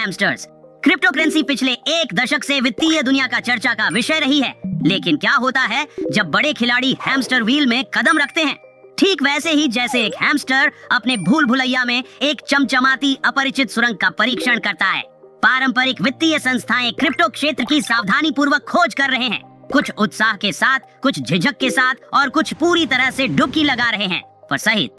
Hamsters. Crypto currency पिछले एक दशक से वित्तीय दुनिया का चर्चा का विषय रही है, लेकिन क्या होता है जब बड़े खिलाड़ी हैमस्टर व्हील में कदम रखते हैं? ठीक वैसे ही जैसे एक हैमस्टर अपने भूल भुलैया में एक चमचमाती अपरिचित सुरंग का परीक्षण करता है। पारंपरिक वित्तीय संस्थाएं क्रिप्टो क्षेत्र की सावधानी पूर्वक खोज कर रहे हैं, कुछ उत्साह के साथ, कुछ झिझक के साथ और कुछ पूरी तरह से डुबकी लगा रहे हैं। पर सहित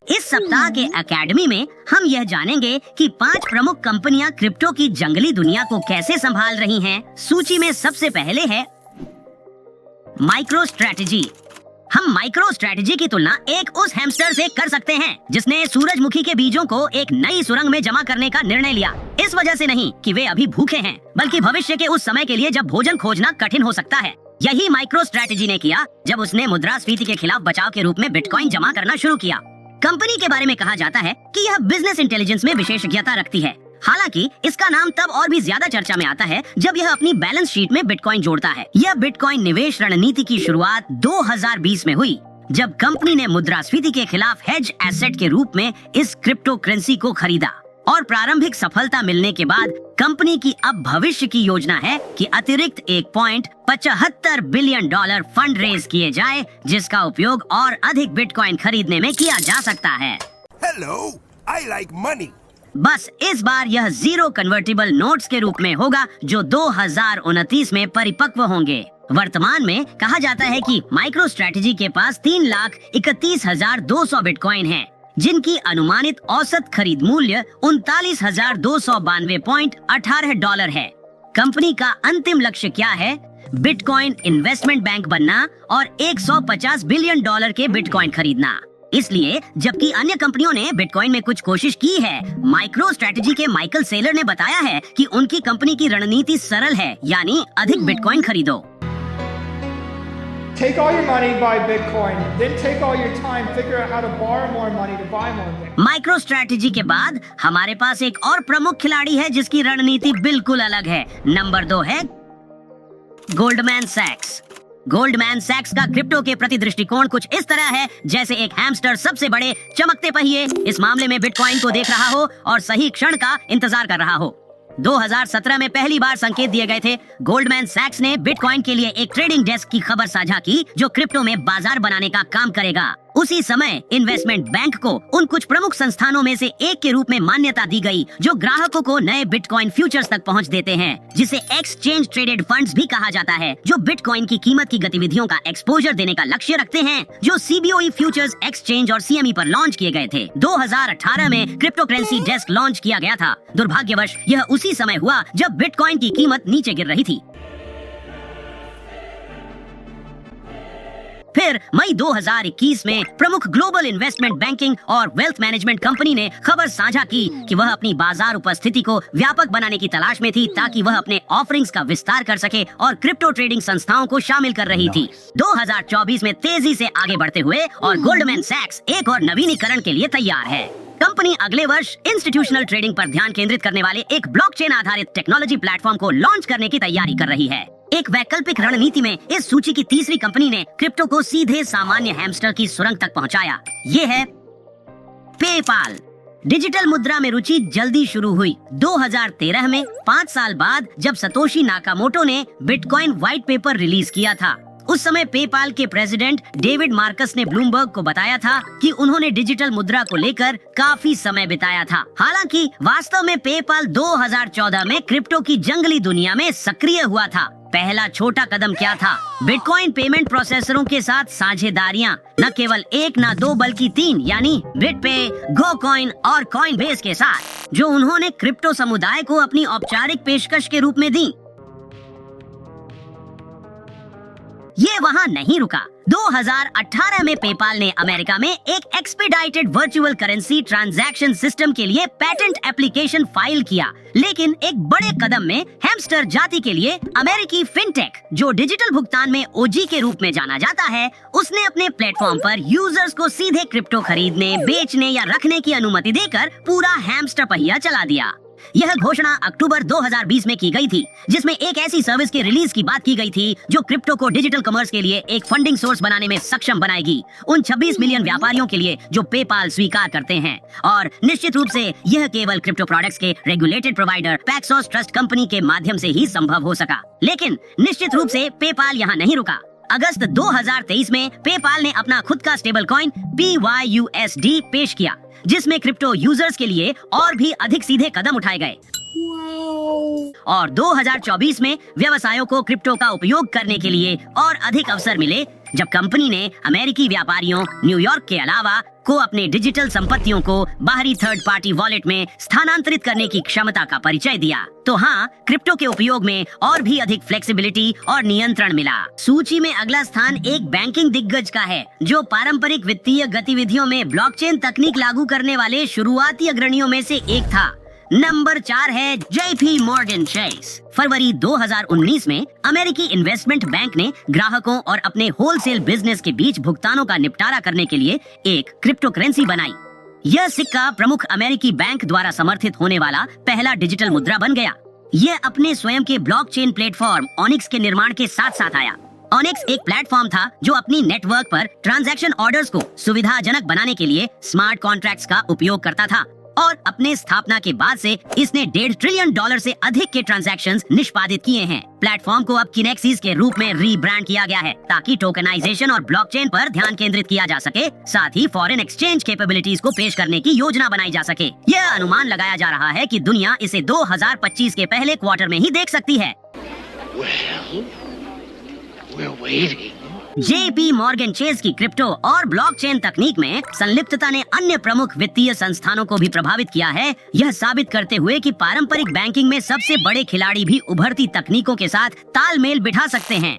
इस सप्ताह के एकेडमी में हम यह जानेंगे कि 5 प्रमुख कंपनियां क्रिप्टो की जंगली दुनिया को कैसे संभाल रही हैं। सूची में सबसे पहले है माइक्रो स्ट्रेटजी। हम माइक्रो स्ट्रेटजी की तुलना एक उस हैमस्टर से कर सकते हैं जिसने सूरजमुखी के बीजों को एक नई सुरंग में जमा करने का निर्णय लिया। इस वजह से नहीं कि वे अभी भूखे हैं, बल्कि भविष्य के उस समय के लिए जब भोजन खोजना कठिन हो सकता है। यही माइक्रो स्ट्रेटजी ने किया जब उसने मुद्रास्फीति के खिलाफ बचाव के रूप में बिटकॉइन जमा करना शुरू किया। कंपनी के बारे में कहा जाता है कि यह बिजनेस इंटेलिजेंस में विशेषज्ञता रखती है। हालांकि इसका नाम तब और भी ज्यादा चर्चा में आता है जब यह अपनी बैलेंस शीट में बिटकॉइन जोड़ता है। यह बिटकॉइन निवेश रणनीति की शुरुआत 2020 में हुई, जब कंपनी ने मुद्रास्फीति के खिलाफ हेज एसेट के रूप में इस क्रिप्टो करेंसी को खरीदा। और प्रारंभिक सफलता मिलने के बाद कंपनी की अब भविष्य की योजना है कि अतिरिक्त $1.75 बिलियन फंड रेज किए जाए, जिसका उपयोग और अधिक बिटकॉइन खरीदने में किया जा सकता है। Hello, I like money. बस इस बार यह जीरो कन्वर्टिबल नोट्स के रूप में होगा, जो 2029 में परिपक्व होंगे। वर्तमान में कहा जाता है कि माइक्रो स्ट्रेटजी के पास 3,31,200 बिटकॉइन हैं, जिनकी अनुमानित औसत खरीद मूल्य $39,292.18 है। कंपनी का अंतिम लक्ष्य क्या है? बिटकॉइन इन्वेस्टमेंट बैंक बनना और $150 बिलियन के बिटकॉइन खरीदना। इसलिए जबकि अन्य कंपनियों ने बिटकॉइन में कुछ कोशिश की है, माइक्रो स्ट्रेटजी के माइकल सेलर ने बताया है कि उनकी कंपनी की रणनीति सरल है, यानी अधिक बिटकॉइन खरीदो। Take all your money, buy Bitcoin, then take all your time, figure out how to borrow more money to buy more Bitcoin. Micro strategy के बाद हमारे पास एक और प्रमुख खिलाड़ी है जिसकी रणनीति बिल्कुल अलग है। नंबर 2 है गोल्डमैन सैक्स। गोल्डमैन सैक्स का क्रिप्टो के प्रति दृष्टिकोण कुछ इस तरह है जैसे एक हैमस्टर सबसे बड़े चमकते पहिए इस मामले में बिटकॉइन को देख रहा हो और सही क्षण का इंतजार कर रहा हो। 2017 में पहली बार संकेत दिए गए थे। गोल्डमैन सैक्स ने बिटकॉइन के लिए एक ट्रेडिंग डेस्क की खबर साझा की जो क्रिप्टो में बाजार बनाने का काम करेगा। उसी समय इन्वेस्टमेंट बैंक को उन कुछ प्रमुख संस्थानों में से एक के रूप में मान्यता दी गई जो ग्राहकों को नए बिटकॉइन फ्यूचर्स तक पहुंच देते हैं, जिसे एक्सचेंज ट्रेडेड फंड्स भी कहा जाता है, जो बिटकॉइन की कीमत की गतिविधियों का एक्सपोजर देने का लक्ष्य रखते हैं, जो CBOE फ्यूचर्स एक्सचेंज और CME पर लॉन्च किए गए थे। 2018 में क्रिप्टो करेंसी डेस्क लॉन्च किया गया था। दुर्भाग्यवश यह उसी समय हुआ जब बिटकॉइन की कीमत नीचे गिर रही थी। फिर मई 2021 में प्रमुख ग्लोबल इन्वेस्टमेंट बैंकिंग और वेल्थ मैनेजमेंट कंपनी ने खबर साझा की कि वह अपनी बाजार उपस्थिति को व्यापक बनाने की तलाश में थी, ताकि वह अपने ऑफरिंग्स का विस्तार कर सके और क्रिप्टो ट्रेडिंग संस्थाओं को शामिल कर रही थी। 2024 में तेजी से आगे बढ़ते हुए और गोल्डमैन सैक्स एक और नवीनीकरण के लिए तैयार है। कंपनी अगले वर्ष इंस्टीट्यूशनल ट्रेडिंग पर ध्यान केंद्रित करने वाले एक ब्लॉकचेन आधारित टेक्नोलॉजी प्लेटफॉर्म को लॉन्च करने की तैयारी कर रही है। एक वैकल्पिक रणनीति में इस सूची की तीसरी कंपनी ने क्रिप्टो को सीधे सामान्य हैमस्टर की सुरंग तक पहुंचाया। ये है पेपाल। डिजिटल मुद्रा में रुचि जल्दी शुरू हुई। 2013 में 5 साल बाद जब सतोशी नाकामोटो ने बिटकॉइन व्हाइट पेपर रिलीज किया था, उस समय पेपाल के प्रेसिडेंट डेविड मार्कस ने ब्लूमबर्ग को बताया था कि उन्होंने डिजिटल मुद्रा को लेकर काफी समय बिताया था। हालांकि वास्तव में पेपाल 2014 में क्रिप्टो की जंगली दुनिया में सक्रिय हुआ था। पहला छोटा कदम क्या था? बिटकॉइन पेमेंट प्रोसेसरों के साथ साझेदारियां, न केवल 1 न 2 बल्कि 3, यानी बिटपे, गोकॉइन और कॉइनबेस के साथ, जो उन्होंने क्रिप्टो समुदाय को अपनी औपचारिक पेशकश के रूप में दी। ये वहाँ नहीं रुका। 2018 में पेपाल ने अमेरिका में एक एक्सपीडाइटेड वर्चुअल करेंसी ट्रांजैक्शन सिस्टम के लिए पेटेंट एप्लीकेशन फाइल किया। लेकिन एक बड़े कदम में हैमस्टर जाति के लिए अमेरिकी फिनटेक, जो डिजिटल भुगतान में OG के रूप में जाना जाता है, उसने अपने प्लेटफॉर्म पर यूजर्स को सीधे क्रिप्टो खरीदने, बेचने या रखने की अनुमति देकर पूरा हैमस्टर पहिया चला दिया। यह घोषणा अक्टूबर 2020 में की गई थी, जिसमें एक ऐसी सर्विस के रिलीज की बात की गई थी जो क्रिप्टो को डिजिटल कॉमर्स के लिए एक फंडिंग सोर्स बनाने में सक्षम बनाएगी, उन 26 मिलियन व्यापारियों के लिए जो पेपाल स्वीकार करते हैं। और निश्चित रूप से यह केवल क्रिप्टो प्रोडक्ट्स के रेगुलेटेड प्रोवाइडर पैक्सॉस ट्रस्ट कंपनी के माध्यम से ही संभव हो सका। लेकिन निश्चित रूप से पेपाल यहाँ नहीं रुका। अगस्त 2023 में पेपाल ने अपना खुद का स्टेबल कॉइन PYUSD पेश किया, जिसमें क्रिप्टो यूजर्स के लिए और भी अधिक सीधे कदम उठाए गए। और 2024 में व्यवसायों को क्रिप्टो का उपयोग करने के लिए और अधिक अवसर मिले, जब कंपनी ने अमेरिकी व्यापारियों न्यूयॉर्क के अलावा को अपने डिजिटल संपत्तियों को बाहरी थर्ड पार्टी वॉलेट में स्थानांतरित करने की क्षमता का परिचय दिया। तो हाँ, क्रिप्टो के उपयोग में और भी अधिक फ्लेक्सिबिलिटी और नियंत्रण मिला। सूची में अगला स्थान एक बैंकिंग दिग्गज का है, जो पारंपरिक वित्तीय गतिविधियों में ब्लॉकचेन तकनीक लागू करने वाले शुरुआती अग्रणियों में से एक था। नंबर 4 है JP Morgan Chase। फरवरी 2019 में अमेरिकी इन्वेस्टमेंट बैंक ने ग्राहकों और अपने होलसेल बिजनेस के बीच भुगतानों का निपटारा करने के लिए एक क्रिप्टो करेंसी बनाई। यह सिक्का प्रमुख अमेरिकी बैंक द्वारा समर्थित होने वाला पहला डिजिटल मुद्रा बन गया। यह अपने स्वयं के ब्लॉकचेन प्लेटफॉर्म ऑनिक्स के निर्माण के साथ साथ आया। ऑनिक्स एक प्लेटफॉर्म था जो अपनी नेटवर्क पर ट्रांजैक्शन ऑर्डर्स को सुविधाजनक बनाने के लिए स्मार्ट कॉन्ट्रैक्ट्स का उपयोग करता था, और अपने स्थापना के बाद से इसने $1.5 ट्रिलियन से अधिक के ट्रांजैक्शंस निष्पादित किए हैं। प्लेटफॉर्म को अब किनेक्सिस के रूप में रीब्रांड किया गया है, ताकि टोकनाइजेशन और ब्लॉकचेन पर ध्यान केंद्रित किया जा सके, साथ ही फॉरेन एक्सचेंज कैपेबिलिटीज को पेश करने की योजना बनाई जा सके। यह अनुमान लगाया जा रहा है कि दुनिया इसे 2025 के पहले क्वार्टर में ही देख सकती है। JP Morgan Chase की क्रिप्टो और ब्लॉकचेन तकनीक में संलिप्तता ने अन्य प्रमुख वित्तीय संस्थानों को भी प्रभावित किया है, यह साबित करते हुए कि पारंपरिक बैंकिंग में सबसे बड़े खिलाड़ी भी उभरती तकनीकों के साथ तालमेल बिठा सकते हैं।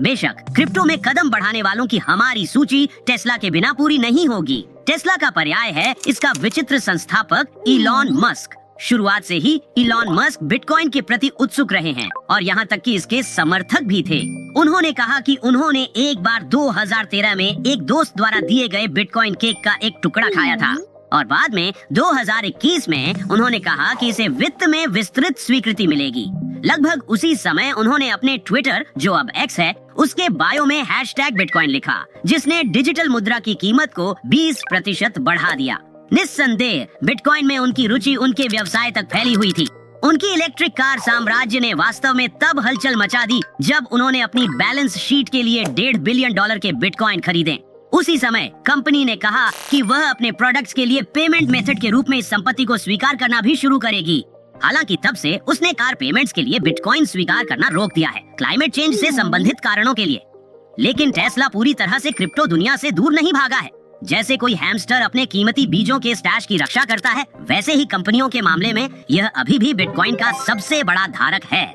बेशक क्रिप्टो में कदम बढ़ाने वालों की हमारी सूची टेस्ला के बिना पूरी नहीं होगी। टेस्ला का पर्याय है इसका विचित्र संस्थापक इलॉन मस्क। शुरुआत से ही इलॉन मस्क बिटकॉइन के प्रति उत्सुक रहे हैं, और यहाँ तक कि इसके समर्थक भी थे। उन्होंने कहा कि उन्होंने एक बार 2013 में एक दोस्त द्वारा दिए गए बिटकॉइन केक का एक टुकड़ा खाया था, और बाद में 2021 में उन्होंने कहा कि इसे वित्त में विस्तृत स्वीकृति मिलेगी। लगभग उसी समय उन्होंने अपने ट्विटर, जो अब X है, उसके बायो में #बिटकॉइन लिखा, जिसने डिजिटल मुद्रा की कीमत को 20% बढ़ा दिया। निस्संदेह बिटकॉइन में उनकी रुचि उनके व्यवसाय तक फैली हुई थी। उनकी इलेक्ट्रिक कार साम्राज्य ने वास्तव में तब हलचल मचा दी जब उन्होंने अपनी बैलेंस शीट के लिए $1.5 बिलियन के बिटकॉइन खरीदे। उसी समय कंपनी ने कहा कि वह अपने प्रोडक्ट्स के लिए पेमेंट मेथड के रूप में इस संपत्ति को स्वीकार करना भी शुरू करेगी। हालांकि तब से उसने कार पेमेंट्स के लिए बिटकॉइन स्वीकार करना रोक दिया है, क्लाइमेट चेंज से संबंधित कारणों के लिए। लेकिन टेस्ला पूरी तरह से क्रिप्टो दुनिया से दूर नहीं भागा है। जैसे कोई हैमस्टर अपने कीमती बीजों के स्टैश की रक्षा करता है, वैसे ही कंपनियों के मामले में यह अभी भी बिटकॉइन का सबसे बड़ा धारक है।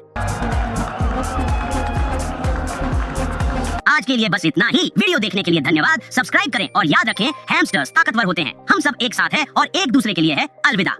आज के लिए बस इतना ही। वीडियो देखने के लिए धन्यवाद। सब्सक्राइब करें और याद रखें, हैमस्टर्स ताकतवर होते हैं। हम सब एक साथ हैं और एक दूसरे के लिए है। अलविदा।